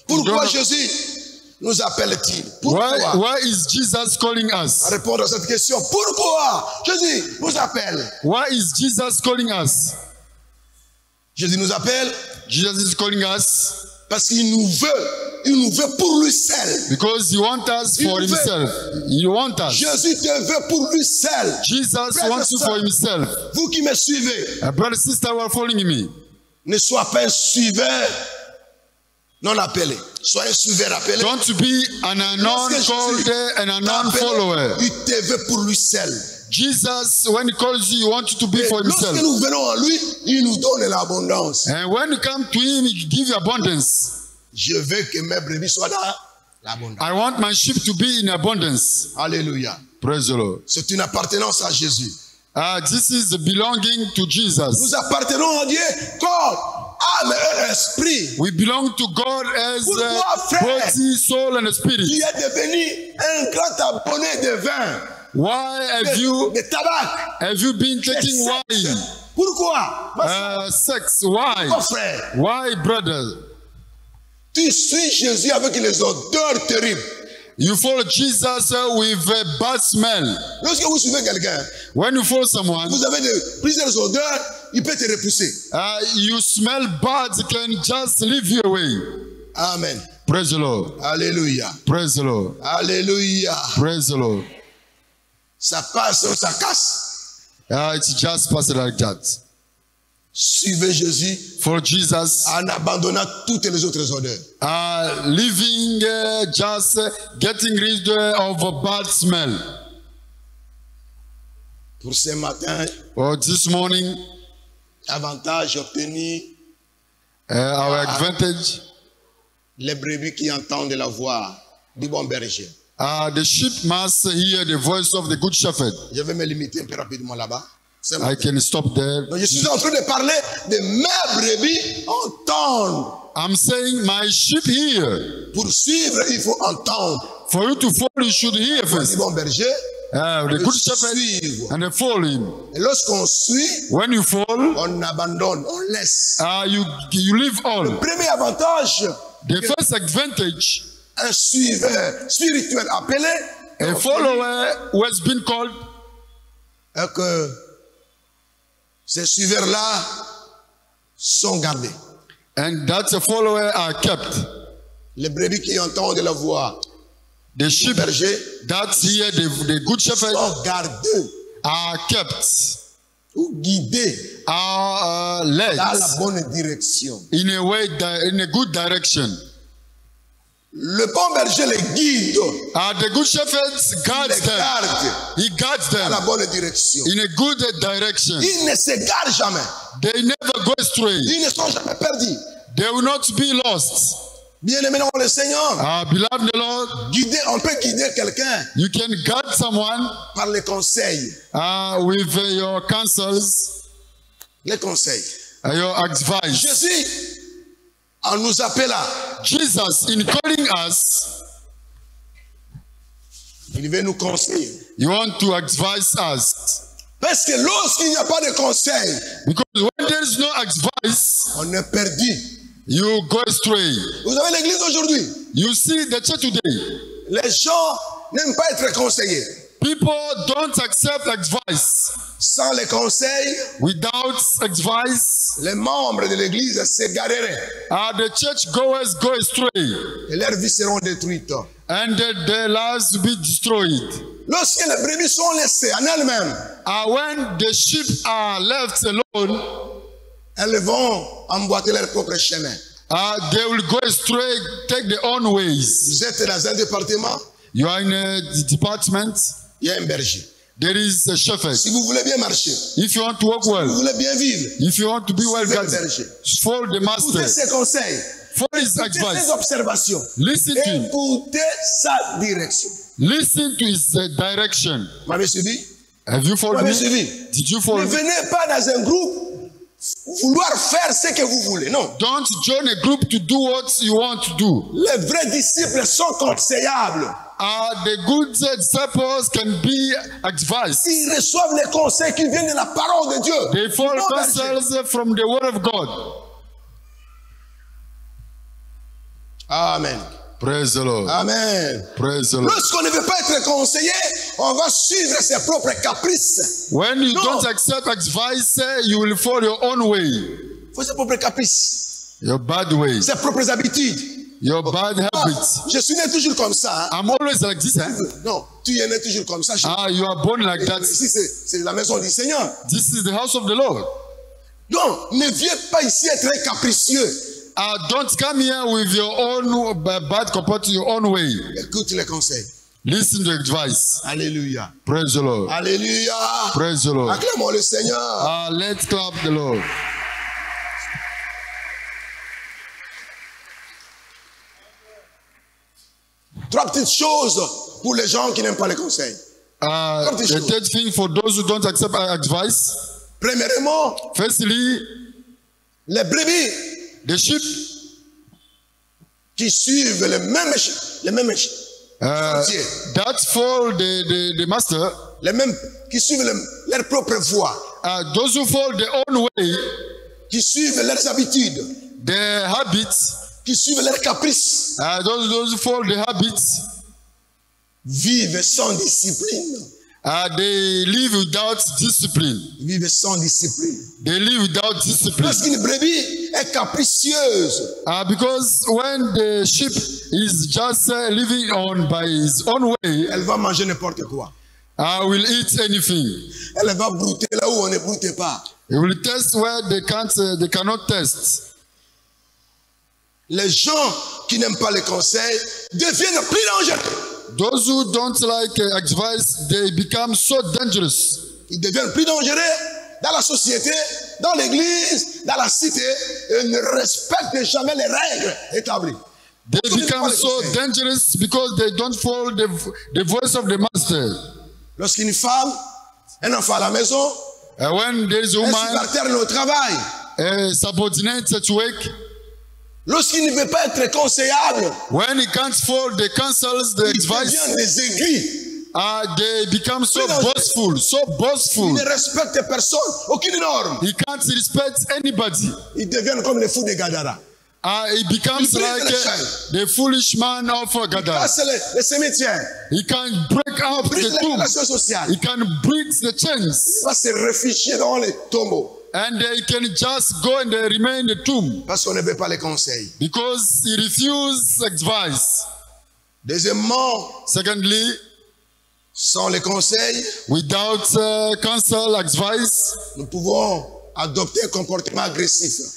Pourquoi Jésus nous appelle-t-il? Pourquoi? Why is Jesus calling us? À répondre à cette question. Pourquoi Jésus nous appelle? Why is Jesus calling us? Jésus nous appelle. Jesus is calling us. Parce qu'il nous veut pour lui seul. Because he wants us for himself. He wants us. Jésus te veut pour lui seul. Jesus wants you for himself. Vous qui me suivez. Brother, sister, who are following me. Ne sois pas un suiveur non appelé. Sois un suiveur appelé. Don't be an unknown called and unknown follower. Il te veut pour lui seul. Jesus, when he calls you, he wants you to be for himself. Lorsque nous venons à lui, il nous donne l'abondance. And when you come to him, he gives you abundance. Je veux que mes brebis soient dans l'abondance. I want my sheep to be in abundance. Alléluia. Praise the Lord. C'est une appartenance à Jésus. This is belonging to Jesus. Nous appartenons à Dieu, corps, âme et esprit. We belong to God as body, soul and spirit. Tu es devenu un grand abonné de vin. Why have you been taking wine? Pourquoi? Sex, why? Oh, frère. Why, brother? Tu suis Jésus avec les odeurs terribles. You follow Jesus with a bad smell. Lorsque vous suivez quelqu'un, when you follow someone, vous avez plusieurs odeurs, il peut te repousser. You smell bad, it can just leave you away. Amen. Praise the Lord. Alléluia. Praise the Lord. Alléluia. Praise the Lord. Ça passe ou ça casse. It's just passed like that. Suivez Jésus. For Jesus. En abandonnant toutes les autres odeurs. Living, just getting rid of a bad smell. Pour ce matin. Or this morning. Avantage obtenu. Our advantage. Les brebis qui entendent la voix du bon berger. The sheep must hear the voice of the good shepherd. Je vais me limiter un peu rapidement là-bas. I can stop there. Donc, je suis en train de parler de mes brebis entendre. I'm saying my sheep hear. Pour suivre, il faut entendre. For you to follow, you should hear first. Le bon berger. The good shepherd and they follow him. Et lorsqu'on suit, when you fall, on abandonne, on laisse. You leave all. Le premier avantage. The first advantage. Un suiveur spirituel appelé. A follower who has been called. Que ces suiveurs-là sont gardés. And that the followers are kept. Les brebis qui entendent la voix. The sheep that hear the good shepherd sont gardés. Are kept. Ou guidés. Are led. Dans la bonne direction. In a way, in a good direction. Le bon berger les guide. The good shepherd guides them. He guides them. Dans la bonne direction. In a good direction. Ils ne s'égarent jamais. They never go astray. Ils ne sont jamais perdus. They will not be lost. Bien-aimé dans le Seigneur, Beloved in the Lord, on peut guider quelqu'un you can guide someone par les conseils. with your counsels, Les conseils. your advice. Jésus, en nous appelant, Jesus, in calling us, il veut nous conseiller. you want to advise us. Parce que lorsqu'il n'y a pas de conseil, Because when there is no advice, on est perdu. you go astray. Vous avez l'église aujourd'hui. You see the church today. Les gens n'aiment pas être conseillés. People don't accept advice. Sans les conseils, Without advice, les membres de l'église s'égareraient the churchgoers go astray, et leurs vies seront détruites. and their lives will be destroyed. Lorsque les brebis sont laissées en elles-mêmes, When the sheep are left alone, elles vont emboîter leur propre chemin. they will go astray, take their own ways. Vous êtes dans un département, You are in a department, il y a un berger. there is a shepherd. Si vous voulez bien marcher, If you want to walk vous well, voulez bien vivre, if you want to be well suivez le guided, berger. follow the Écoutez master, ses conseils, follow his écoutez ses advice, observations, listen to him, écoutez sa direction. listen to his direction. Vous m'avez suivi? Have you Vous followed m'avez me? suivi? Did you Ne follow me? venez pas dans un groupe vouloir faire ce que vous voulez. Non. Don't join a group to do what you want to do. Les vrais disciples sont conseillables. The good disciples can be advised. Ils reçoivent les conseils qui viennent de la parole de Dieu. They follow Non, berger. counsels from the word of God. Amen. Praise the Lord. Amen. Praise the Lord. Lorsqu'on ne veut pas être conseillé, on va suivre ses propres caprices. When you No. don't accept advice, you will follow your own way, Il faut ses propres caprices, your bad ways, ses propres habitudes. your bad habits. Je suis né toujours comme ça. Hein. I'm always like this. Non, tu es né toujours comme ça. You are born like that. Ici, c'est la maison du Seigneur. This is the house of the Lord. Donc, ne viens pas ici être un capricieux. Don't come here with your own bad compared to your own way. Écoute les conseils. Listen to advice. Alléluia. Praise the Lord. Alléluia. Praise the Lord. Acclamons le Seigneur. Let's clap the Lord. Trois petites choses pour les gens qui n'aiment pas les conseils. The third thing for those who don't accept advice. Premièrement, Firstly, les brebis the sheep qui suivent les mêmes sentiers, that follow the master, les mêmes qui suivent leur propre voie, those who follow their own way, qui suivent leurs habitudes, their habits, qui suivent leurs caprices, those who follow the habits, vivent sans discipline. they live without discipline. Vivent sans discipline. They live without discipline. Lorsqu'une brebis est capricieuse, Because when the sheep is just living on by his own way, elle va manger n'importe quoi. will eat anything. Elle va brouter là où on ne broute pas. He will test where they cannot test. Les gens qui n'aiment pas les conseils deviennent plus dangereux. Those who don't like advice, they become so dangerous. Ils deviennent plus dangereux dans la société, dans l'église, dans la cité, et ne respectent jamais les règles établies. They become so dangerous because they don't follow the voice of the master. Lorsqu'une femme, un enfant à la maison, When there is a un woman, subalterne au travail, subordinate at work, lorsqu'il ne veut pas être conseillable, when he can't follow the counsels, the ils advice, deviennent des aiguilles. they become so boastful, so Ils boastful. ne respectent personne, aucune norme. He can't respect anybody. Ils deviennent comme les fous de Gadara. He becomes like the foolish man of Gadara. Là, c'est les cimetières. He can break up Brise the les tomb. relations sociales. He can break the chains. Il va se réfugier dans les tombeaux. And he can just go and remain in the tomb. Parce qu'on ne veut pas les conseils. Because he refused advice. Deuxièmement, Secondly, sans les conseils, without counsel, advice, nous pouvons adopter un comportement agressif.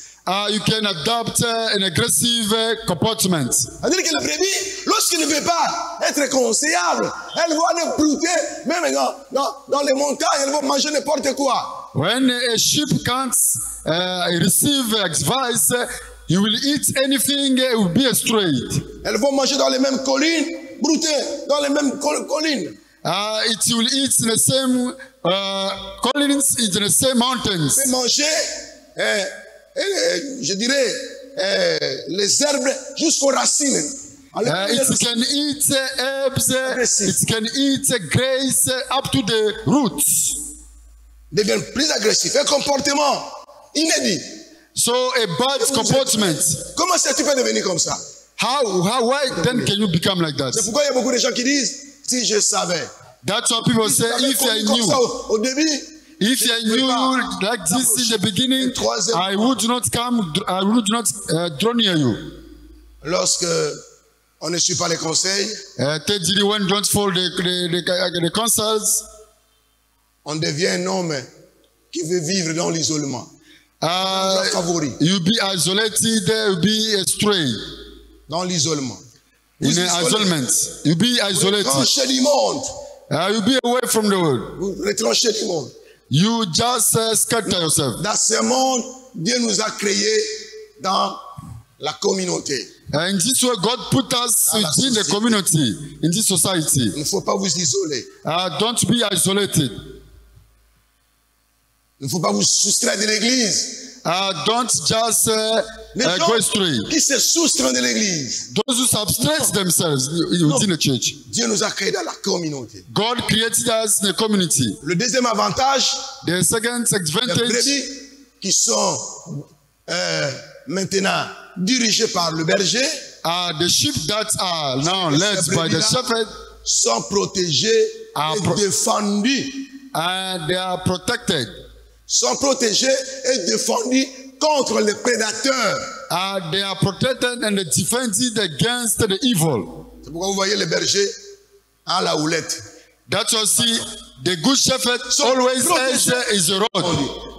you can adopt an aggressive comportment. C'est-à-dire que la brebis, lorsqu'il ne veut pas être conseillable, elle va aller brouter, même dans les montagnes, elle va manger n'importe quoi. When a sheep can't receive advice, He will eat anything, it will be straight. Elles vont manger dans les mêmes collines, brouter dans les mêmes collines. It will eat in the same collines, in the same mountains. Peut manger, je dirais, les herbes jusqu'aux racines. It can eat herbs, it can eat grass up to the roots. Devient plus agressif. Un comportement inédit. So a bad comportment. Comment est-ce que tu peux devenir comme ça? Why then can you become like that? C'est pourquoi il y a beaucoup de gens qui disent, si je savais. That's what people say, if I knew. Au début, if I knew like this in the beginning, I would not come, I would not draw near you. Lorsque on ne suit pas les conseils, when don't follow the counsels, on devient un homme qui veut vivre dans l'isolement. You be isolated, you be astray. Dans l'isolement. In isolement. You be isolated. Retranché du monde. You be away from the world. Vous retranché du monde. You just scatter yourself. Dans ce monde, Dieu nous a créés dans la communauté. In this way, God put us in the community, in this society. Il ne faut pas vous isoler. Don't be isolated. Il ne faut pas vous soustraire de l'église. Don't just go astray. Qui se soustraient de l'église. Those who subtract themselves within the church. Dieu nous a créés dans la communauté. God created us in the community. Le deuxième avantage, the second advantage, les brebis qui sont maintenant dirigés par le berger. The sheep that are now led by the shepherd sont protégés et défendus. And they are protected. Sont protégés et défendus contre les prédateurs. They are protected and defended against the evil. C'est pourquoi vous voyez les bergers à la houlette. That's why see the good shepherd always has his rod.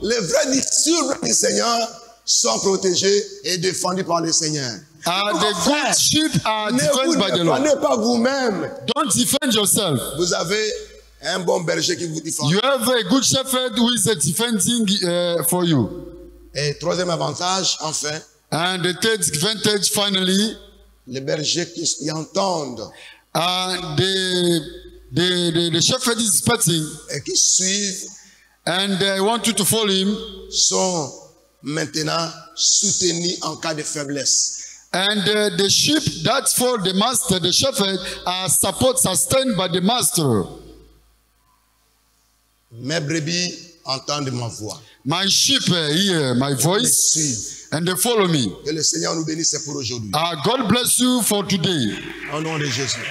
Les vrais disciples du Seigneur sont protégés et défendus par le Seigneur. The good sheep are defended by the Lord. Ne pas vous-même. Don't defend yourself. Vous avez un bon berger qui vous défend. You have a good shepherd who is defending for you. Et troisième avantage, enfin. And the third advantage, finally. Les bergers qui entendent. The shepherd is expecting. Et qui suivent. And they want you to follow him. Sont maintenant soutenus en cas de faiblesse. And the sheep that follow the master, the shepherd, are sustained by the master. Mes brebis entendent ma voix. My sheep hear my voice and they follow me. Que le Seigneur nous bénisse pour aujourd'hui. God bless you for today. Au nom de Jésus.